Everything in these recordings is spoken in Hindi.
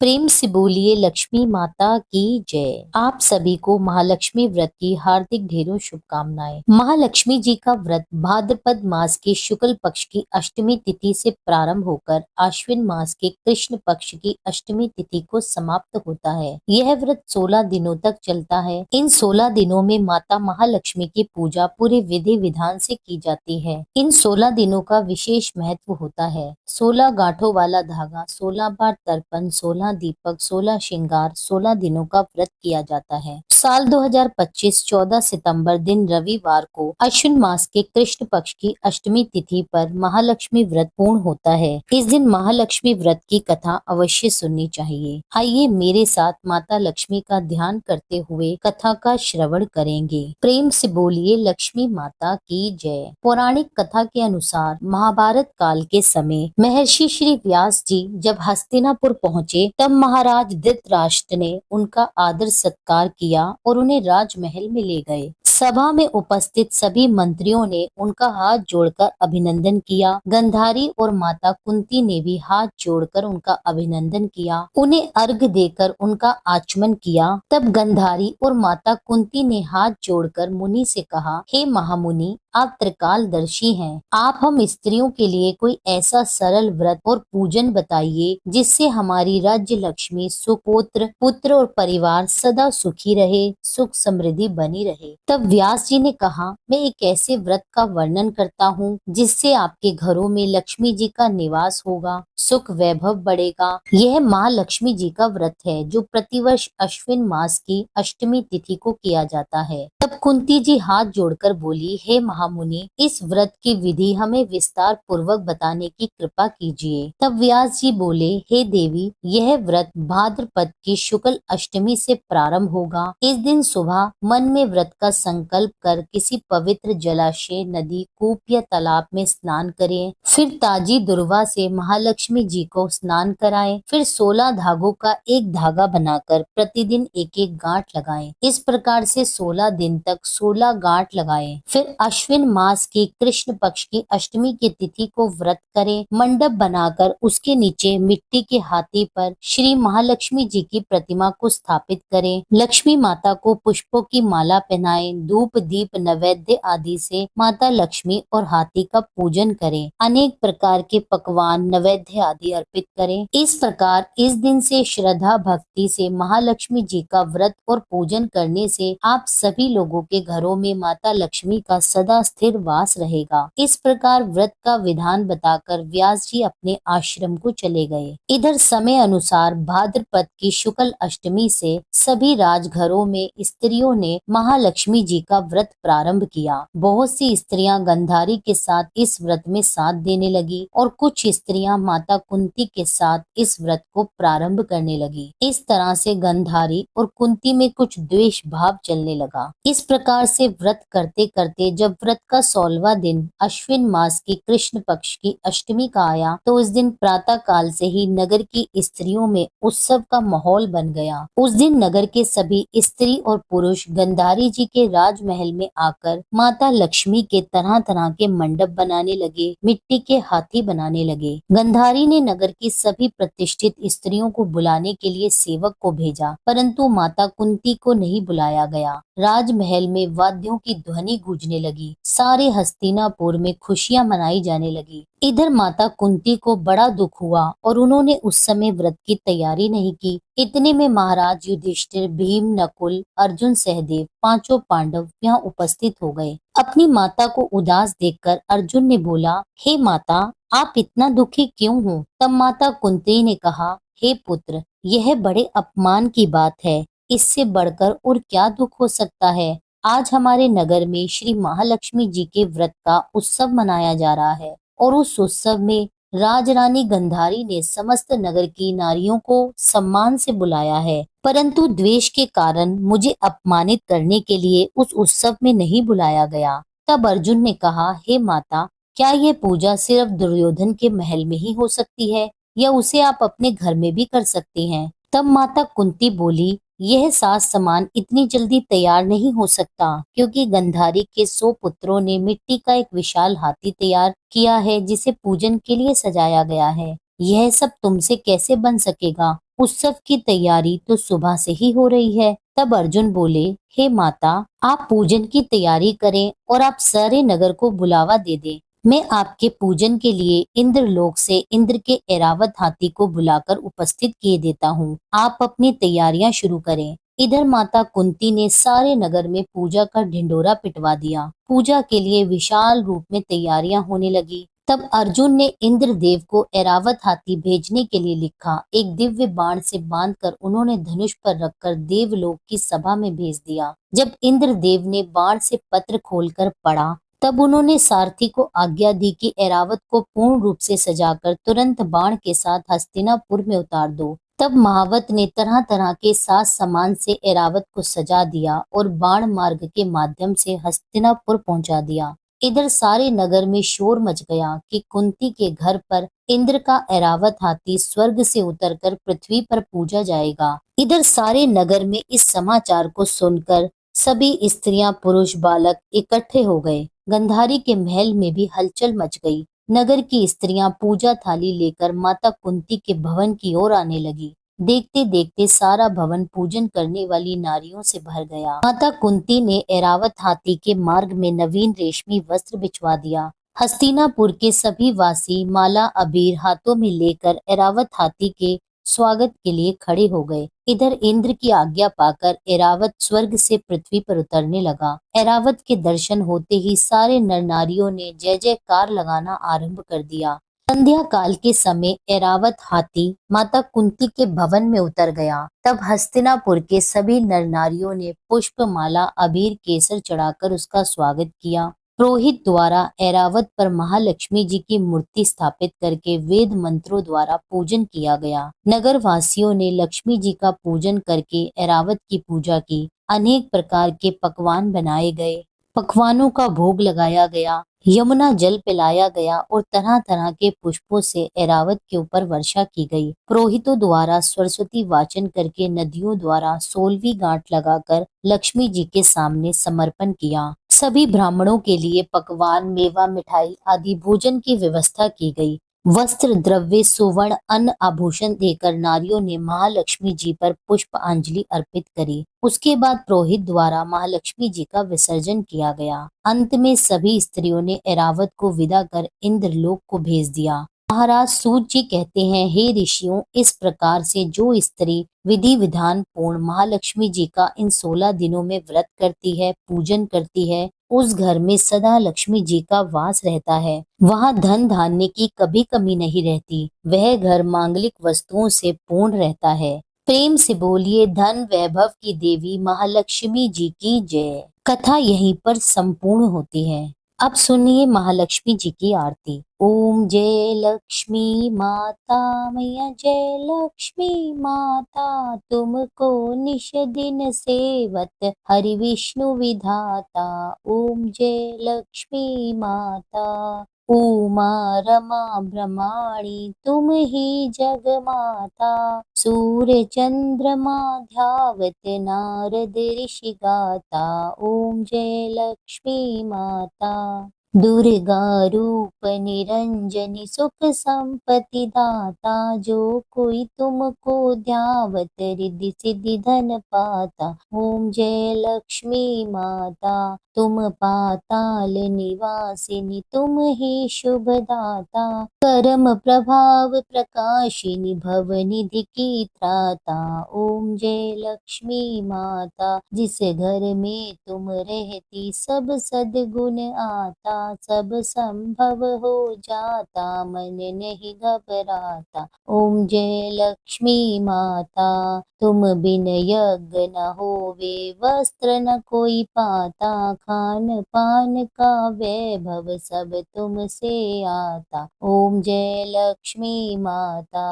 प्रेम से बोलिए लक्ष्मी माता की जय। आप सभी को महालक्ष्मी व्रत की हार्दिक ढेरों शुभकामनाएं। महालक्ष्मी जी का व्रत भाद्रपद मास के शुक्ल पक्ष की अष्टमी तिथि से प्रारंभ होकर आश्विन मास के कृष्ण पक्ष की अष्टमी तिथि को समाप्त होता है। यह व्रत 16 दिनों तक चलता है। इन 16 दिनों में माता महालक्ष्मी की पूजा पूरे विधि विधान से की जाती है। इन 16 दिनों का विशेष महत्व होता है। 16 गांठों वाला धागा, 16 बार तर्पण, 16 दीपक, 16 श्रृंगार, 16 दिनों का व्रत किया जाता है। साल 2025 14 सितंबर दिन रविवार को अश्विन मास के कृष्ण पक्ष की अष्टमी तिथि पर महालक्ष्मी व्रत पूर्ण होता है। इस दिन महालक्ष्मी व्रत की कथा अवश्य सुननी चाहिए। आइए मेरे साथ माता लक्ष्मी का ध्यान करते हुए कथा का श्रवण करेंगे। प्रेम से बोलिए लक्ष्मी माता की जय। पौराणिक कथा के अनुसार महाभारत काल के समय महर्षि श्री व्यास जी जब हस्तिनापुर पहुँचे तब महाराज धृतराष्ट्र ने उनका आदर सत्कार किया और उन्हें राजमहल में ले गए। सभा में उपस्थित सभी मंत्रियों ने उनका हाथ जोड़कर अभिनंदन किया। गंधारी और माता कुंती ने भी हाथ जोड़कर उनका अभिनंदन किया। उन्हें अर्घ देकर उनका आचमन किया। तब गंधारी और माता कुंती ने हाथ जोड़कर मुनि से कहा, हे महामुनि, आप त्रिकालदर्शी हैं। आप हम स्त्रियों के लिए कोई ऐसा सरल व्रत और पूजन बताइए जिससे हमारी राज्य लक्ष्मी, सुपुत्र, पुत्र और परिवार सदा सुखी रहे, सुख समृद्धि बनी रहे। तब व्यास जी ने कहा, मैं एक ऐसे व्रत का वर्णन करता हूँ जिससे आपके घरों में लक्ष्मी जी का निवास होगा, सुख वैभव बढ़ेगा। यह माँ लक्ष्मी जी का व्रत है जो प्रतिवर्ष अश्विन मास की अष्टमी तिथि को किया जाता है। तब कुंती जी हाथ जोड़कर बोली, हे महामुनि, इस व्रत की विधि हमें विस्तार पूर्वक बताने की कृपा कीजिए। तब व्यास जी बोले, हे देवी, यह व्रत भाद्रपद की शुक्ल अष्टमी से प्रारंभ होगा। इस दिन सुबह मन में व्रत का संकल्प कर किसी पवित्र जलाशय, नदी, कूप या तालाब में स्नान करें। फिर ताजी दुर्वा से महालक्ष्मी जी को स्नान कराएं। फिर 16 धागों का एक धागा बनाकर प्रतिदिन एक एक गांठ लगाएं। इस प्रकार से 16 दिन तक 16 गांठ लगाएं। फिर अश्विन मास की कृष्ण पक्ष की अष्टमी की तिथि को व्रत करें। मंडप बनाकर उसके नीचे मिट्टी के हाथी पर श्री महालक्ष्मी जी की प्रतिमा को स्थापित करें। लक्ष्मी माता को पुष्पों की माला पहनाएं। धूप, दीप, नैवेद्य आदि से माता लक्ष्मी और हाथी का पूजन करें। अनेक प्रकार के पकवान, नैवेद्य आदि अर्पित करें। इस प्रकार इस दिन से श्रद्धा भक्ति से महालक्ष्मी जी का व्रत और पूजन करने से आप सभी लोगों के घरों में माता लक्ष्मी का सदा स्थिर वास रहेगा। इस प्रकार व्रत का विधान बताकर व्यास जी अपने आश्रम को चले गए। इधर समय अनुसार भाद्रपद की शुक्ल अष्टमी से सभी राजघरों में स्त्रियों ने महालक्ष्मी जी का व्रत प्रारंभ किया। बहुत सी स्त्रियां गंधारी के साथ इस व्रत में साथ देने लगी और कुछ स्त्रियां माता कुंती के साथ इस व्रत को प्रारंभ करने लगी। इस तरह से गंधारी और कुंती में कुछ द्वेष भाव चलने लगा। इस प्रकार से व्रत करते करते जब व्रत का 16वां दिन अश्विन मास की कृष्ण पक्ष की अष्टमी का आया तो इस दिन प्रातः काल से ही नगर की स्त्रियों में उत्सव का माहौल बन गया। उस दिन नगर के सभी स्त्री और पुरुष गंधारी जी के राजमहल में आकर माता लक्ष्मी के तरह तरह के मंडप बनाने लगे, मिट्टी के हाथी बनाने लगे। गंधारी ने नगर की सभी प्रतिष्ठित स्त्रियों को बुलाने के लिए सेवक को भेजा, परंतु माता कुंती को नहीं बुलाया गया। राजमहल में वाद्यों की ध्वनि गूंजने लगी। सारे हस्तिनापुर में खुशियां मनाई जाने लगी। इधर माता कुंती को बड़ा दुख हुआ और उन्होंने उस समय व्रत की तैयारी नहीं की। इतने में महाराज युधिष्ठिर, भीम, नकुल, अर्जुन, सहदेव, पांचों पांडव यहाँ उपस्थित हो गए। अपनी माता को उदास देखकर अर्जुन ने बोला, हे माता, आप इतना दुखी क्यों हो? तब माता कुंती ने कहा, हे पुत्र, यह बड़े अपमान की बात है। इससे बढ़कर और क्या दुख हो सकता है? आज हमारे नगर में श्री महालक्ष्मी जी के व्रत का उत्सव मनाया जा रहा है और उस उत्सव में राजरानी गंधारी ने समस्त नगर की नारियों को सम्मान से बुलाया है, परंतु द्वेष के कारण मुझे अपमानित करने के लिए उस उत्सव में नहीं बुलाया गया। तब अर्जुन ने कहा, हे माता, क्या यह पूजा सिर्फ दुर्योधन के महल में ही हो सकती है या उसे आप अपने घर में भी कर सकती हैं? तब माता कुंती बोली, यह साज सामान इतनी जल्दी तैयार नहीं हो सकता क्योंकि गंधारी के 100 पुत्रों ने मिट्टी का एक विशाल हाथी तैयार किया है जिसे पूजन के लिए सजाया गया है। यह सब तुमसे कैसे बन सकेगा? उत्सव की तैयारी तो सुबह से ही हो रही है। तब अर्जुन बोले, हे माता, आप पूजन की तैयारी करें और आप सारे नगर को बुलावा दे दें। मैं आपके पूजन के लिए इंद्रलोक से इंद्र के ऐरावत हाथी को बुलाकर उपस्थित किए देता हूँ। आप अपनी तैयारियां शुरू करें। इधर माता कुंती ने सारे नगर में पूजा का ढिंडोरा पिटवा दिया। पूजा के लिए विशाल रूप में तैयारियां होने लगी। तब अर्जुन ने इंद्रदेव को ऐरावत हाथी भेजने के लिए लिखा। एक दिव्य बाण से बांधकर उन्होंने धनुष पर रखकर देवलोक की सभा में भेज दिया। जब इंद्रदेव ने बाण से पत्र खोलकर पढ़ा, तब उन्होंने सारथी को आज्ञा दी कि ऐरावत को पूर्ण रूप से सजाकर तुरंत बाण के साथ हस्तिनापुर में उतार दो। तब महावत ने तरह तरह के साज सामान से ऐरावत को सजा दिया और बाण मार्ग के माध्यम से हस्तिनापुर पहुंचा दिया। इधर सारे नगर में शोर मच गया कि कुंती के घर पर इंद्र का ऐरावत हाथी स्वर्ग से उतरकर पृथ्वी पर पूजा जाएगा। इधर सारे नगर में इस समाचार को सुनकर सभी स्त्रियां, पुरुष, बालक इकट्ठे हो गए। गंधारी के महल में भी हलचल मच गई। नगर की स्त्रियां पूजा थाली लेकर माता कुंती के भवन की ओर आने लगी। देखते देखते सारा भवन पूजन करने वाली नारियों से भर गया। माता कुंती ने ऐरावत हाथी के मार्ग में नवीन रेशमी वस्त्र बिछवा दिया। हस्तिनापुर के सभी वासी माला अबीर हाथों में लेकर ऐरावत हाथी के स्वागत के लिए खड़े हो गए। इधर इंद्र की आज्ञा पाकर ऐरावत स्वर्ग से पृथ्वी पर उतरने लगा। ऐरावत के दर्शन होते ही सारे नर नारियों ने जय जयकार लगाना आरंभ कर दिया। संध्या काल के समय ऐरावत हाथी माता कुंती के भवन में उतर गया। तब हस्तिनापुर के सभी नर नारियों ने पुष्प, माला, अबीर, केसर चढ़ाकर उसका स्वागत किया। पुरोहित द्वारा ऐरावत पर महालक्ष्मी जी की मूर्ति स्थापित करके वेद मंत्रों द्वारा पूजन किया गया। नगर वासियों ने लक्ष्मी जी का पूजन करके ऐरावत की पूजा की। अनेक प्रकार के पकवान बनाए गए। पकवानों का भोग लगाया गया। यमुना जल पिलाया गया और तरह तरह के पुष्पों से ऐरावत के ऊपर वर्षा की गई। पुरोहितों द्वारा सरस्वती वाचन करके नदियों द्वारा 16वीं गांठ लगाकर लक्ष्मी जी के सामने समर्पण किया। सभी ब्राह्मणों के लिए पकवान, मेवा, मिठाई आदि भोजन की व्यवस्था की गई। वस्त्र, द्रव्य, सुवर्ण, अन्न, आभूषण देकर नारियों ने महालक्ष्मी जी पर पुष्पांजलि अर्पित करी। उसके बाद पुरोहित द्वारा महालक्ष्मी जी का विसर्जन किया गया। अंत में सभी स्त्रियों ने ऐरावत को विदा कर इंद्रलोक को भेज दिया। महाराज सूत जी कहते हैं, हे ऋषियों, इस प्रकार से जो स्त्री विधि विधान पूर्ण महालक्ष्मी जी का इन 16 दिनों में व्रत करती है, पूजन करती है, उस घर में सदा लक्ष्मी जी का वास रहता है। वहाँ धन धान्य की कभी कमी नहीं रहती। वह घर मांगलिक वस्तुओं से पूर्ण रहता है। प्रेम से बोलिए, धन वैभव की देवी महालक्ष्मी जी की जय। कथा यहीं पर संपूर्ण होती है। अब सुनिए महालक्ष्मी जी की आरती। ओम जय लक्ष्मी माता, मैया जय लक्ष्मी माता, तुमको निश दिन सेवत हरि विष्णु विधाता। ओम जय लक्ष्मी माता, उमा रमा ब्रह्माणी तुम ही जग माता, सूर्य चंद्रमा ध्यावत नारद ऋषि गाता। ओम जय लक्ष्मी माता, दुर्गा रूप निरंजनी सुख संपत्ति दाता, जो कोई तुमको ध्यावत रिद्धि सिद्धि धन पाता। ओम जय लक्ष्मी माता, तुम पाताल निवासिनी तुम ही शुभ दाता, कर्म प्रभाव प्रकाशिनी भव निधि की त्राता। ओम जय लक्ष्मी माता, जिस घर में तुम रहती सब सद्गुण आता, सब संभव हो जाता मन नहीं घबराता। ओम जय लक्ष्मी माता, तुम बिन यज्ञ न होवे वस्त्र न कोई पाता, खान पान का वैभव सब तुमसे आता। ओम जय लक्ष्मी माता,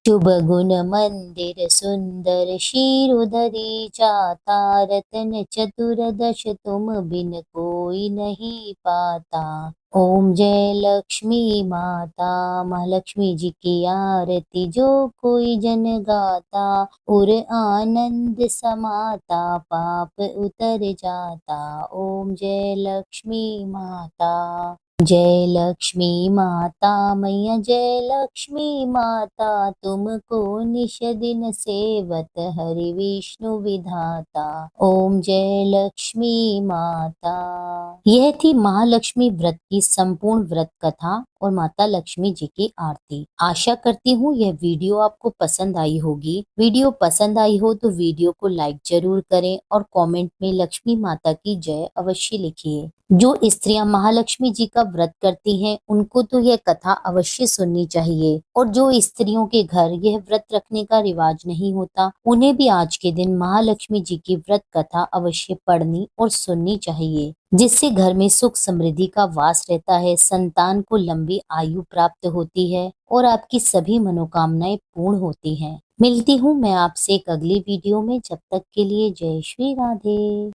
शुभ गुण मंदिर सुंदर शीरुधरी जाता, रतन चतुर्दश तुम बिन कोई नहीं पाता। ओम जय लक्ष्मी माता, महालक्ष्मी जी की आरती जो कोई जन गाता, उर आनंद समाता पाप उतर जाता। ओम जय लक्ष्मी माता। जय लक्ष्मी माता मैया जय लक्ष्मी माता, तुमको निश दिन सेवत हरि विष्णु विधाता। ओम जय लक्ष्मी माता। यह थी महालक्ष्मी व्रत की संपूर्ण व्रत कथा और माता लक्ष्मी जी की आरती। आशा करती हूँ यह वीडियो आपको पसंद आई होगी। वीडियो पसंद आई हो तो वीडियो को लाइक जरूर करें और कमेंट में लक्ष्मी माता की जय अवश्य लिखिए। जो स्त्रियां महालक्ष्मी जी का व्रत करती हैं उनको तो यह कथा अवश्य सुननी चाहिए, और जो स्त्रियों के घर यह व्रत रखने का रिवाज नहीं होता उन्हें भी आज के दिन महालक्ष्मी जी की व्रत कथा अवश्य पढ़नी और सुननी चाहिए, जिससे घर में सुख समृद्धि का वास रहता है, संतान को लंबी आयु प्राप्त होती है और आपकी सभी मनोकामनाएं पूर्ण होती हैं। मिलती हूँ मैं आपसे एक अगली वीडियो में, जब तक के लिए जय श्री राधे।